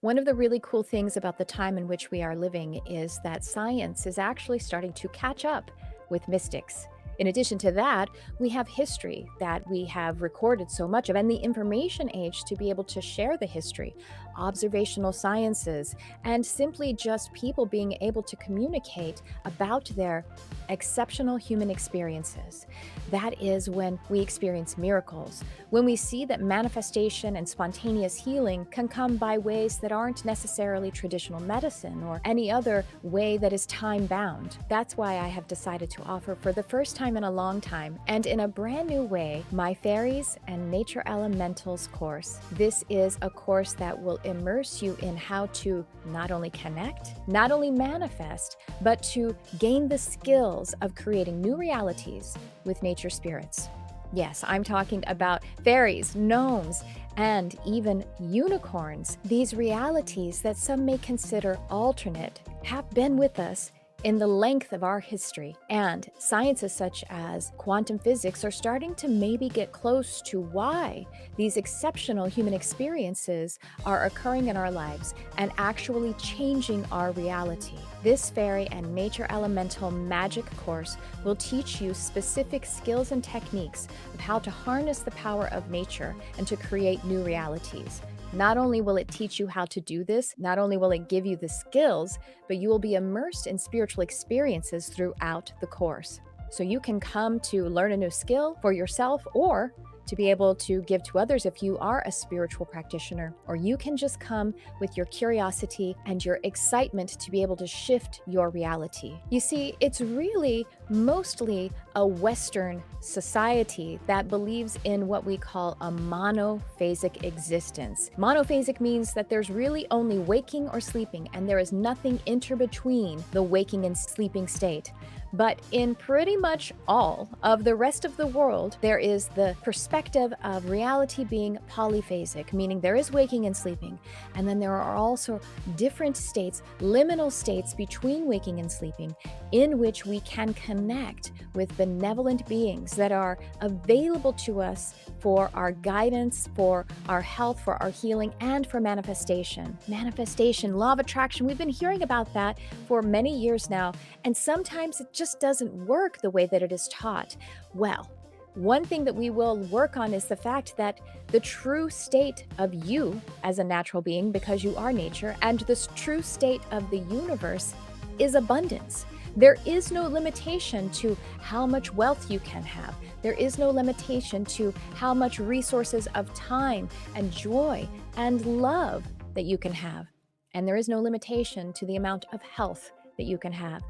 One of the really cool things about the time in which we are living is that science is actually starting to catch up with mystics. In addition to that, we have history that we have recorded so much of, and the information age to be able to share the history, observational sciences, and simply just people being able to communicate about their exceptional human experiences. That is when we experience miracles, when we see that manifestation and spontaneous healing can come by ways that aren't necessarily traditional medicine or any other way that is time bound. That's why I have decided to offer for the first time in a long time and in a brand new way my Fairies and Nature Elementals course. This is a course that will immerse you in how to not only connect, not only manifest, but to gain the skills of creating new realities with nature spirits. Yes, I'm talking about fairies, gnomes, and even unicorns. These realities that some may consider alternate have been with us in the length of our history, and sciences such as quantum physics are starting to maybe get close to why these exceptional human experiences are occurring in our lives and actually changing our reality. This Fairy and Nature Elemental Magic course will teach you specific skills and techniques of how to harness the power of nature and to create new realities. Not only will it teach you how to do this, not only will it give you the skills, but you will be immersed in spiritual experiences throughout the course. So you can come to learn a new skill for yourself or to be able to give to others if you are a spiritual practitioner, or you can just come with your curiosity and your excitement to be able to shift your reality. You see, it's really mostly a Western society that believes in what we call a monophasic existence. Monophasic means that there's really only waking or sleeping, and there is nothing between the waking and sleeping state. But in pretty much all of the rest of the world, there is the perspective of reality being polyphasic, meaning there is waking and sleeping. And then there are also different states, liminal states between waking and sleeping, in which we can connect with benevolent beings that are available to us for our guidance, for our health, for our healing, and for manifestation. Manifestation, law of attraction, we've been hearing about that for many years now, and sometimes it just doesn't work the way that it is taught. Well, one thing that we will work on is the fact that the true state of you as a natural being, because you are nature, and the true state of the universe is abundance. There is no limitation to how much wealth you can have. There is no limitation to how much resources of time and joy and love that you can have. And there is no limitation to the amount of health that you can have.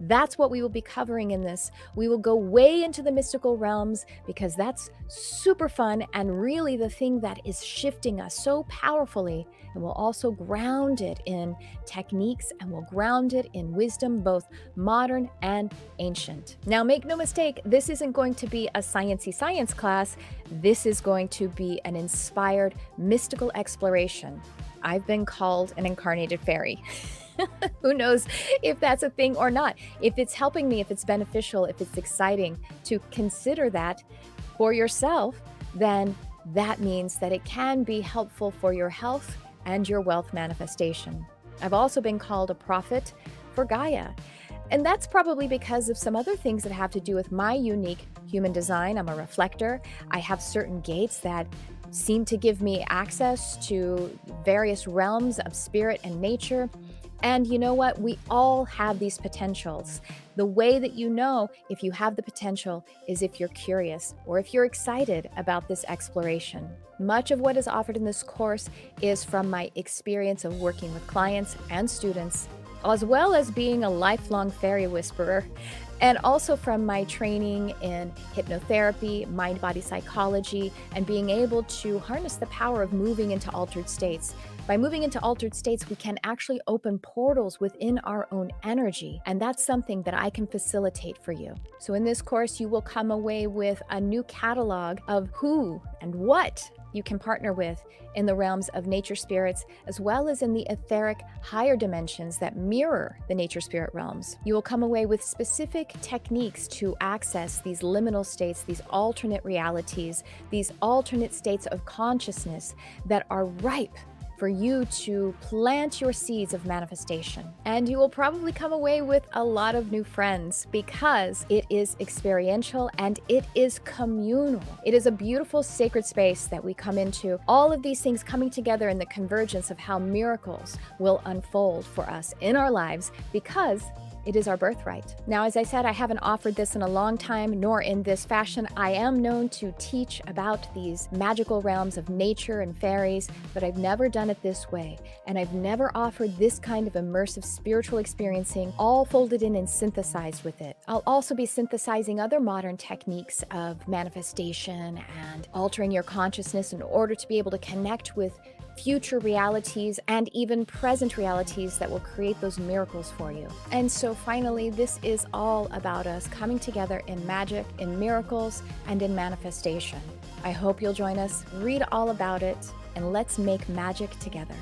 That's what we will be covering in this. We will go way into the mystical realms because that's super fun and really the thing that is shifting us so powerfully. And we'll also ground it in techniques and we'll ground it in wisdom, both modern and ancient. Now, make no mistake, this isn't going to be a sciencey science class. This is going to be an inspired mystical exploration. I've been called an incarnated fairy. Who knows if that's a thing or not? If it's helping me, if it's beneficial, if it's exciting to consider that for yourself, then that means that it can be helpful for your health and your wealth manifestation. I've also been called a prophet for Gaia. And that's probably because of some other things that have to do with my unique human design. I'm a reflector. I have certain gates that seem to give me access to various realms of spirit and nature. And you know what? We all have these potentials. The way that you know if you have the potential is if you're curious or if you're excited about this exploration. Much of what is offered in this course is from my experience of working with clients and students, as well as being a lifelong fairy whisperer, and also from my training in hypnotherapy, mind-body psychology, and being able to harness the power of moving into altered states. By moving into altered states, we can actually open portals within our own energy, and that's something that I can facilitate for you. So in this course, you will come away with a new catalog of who and what you can partner with in the realms of nature spirits, as well as in the etheric higher dimensions that mirror the nature spirit realms. You will come away with specific techniques to access these liminal states, these alternate realities, these alternate states of consciousness that are ripe for you to plant your seeds of manifestation. And you will probably come away with a lot of new friends because it is experiential and it is communal. It is a beautiful sacred space that we come into, all of these things coming together in the convergence of how miracles will unfold for us in our lives because it is our birthright. Now, as I said, I haven't offered this in a long time, nor in this fashion. I am known to teach about these magical realms of nature and fairies, but I've never done it this way. And I've never offered this kind of immersive spiritual experiencing, all folded in and synthesized with it. I'll also be synthesizing other modern techniques of manifestation and altering your consciousness in order to be able to connect with future realities and even present realities that will create those miracles for you. And so finally, this is all about us coming together in magic, in miracles, and in manifestation. I hope you'll join us, read all about it, and let's make magic together.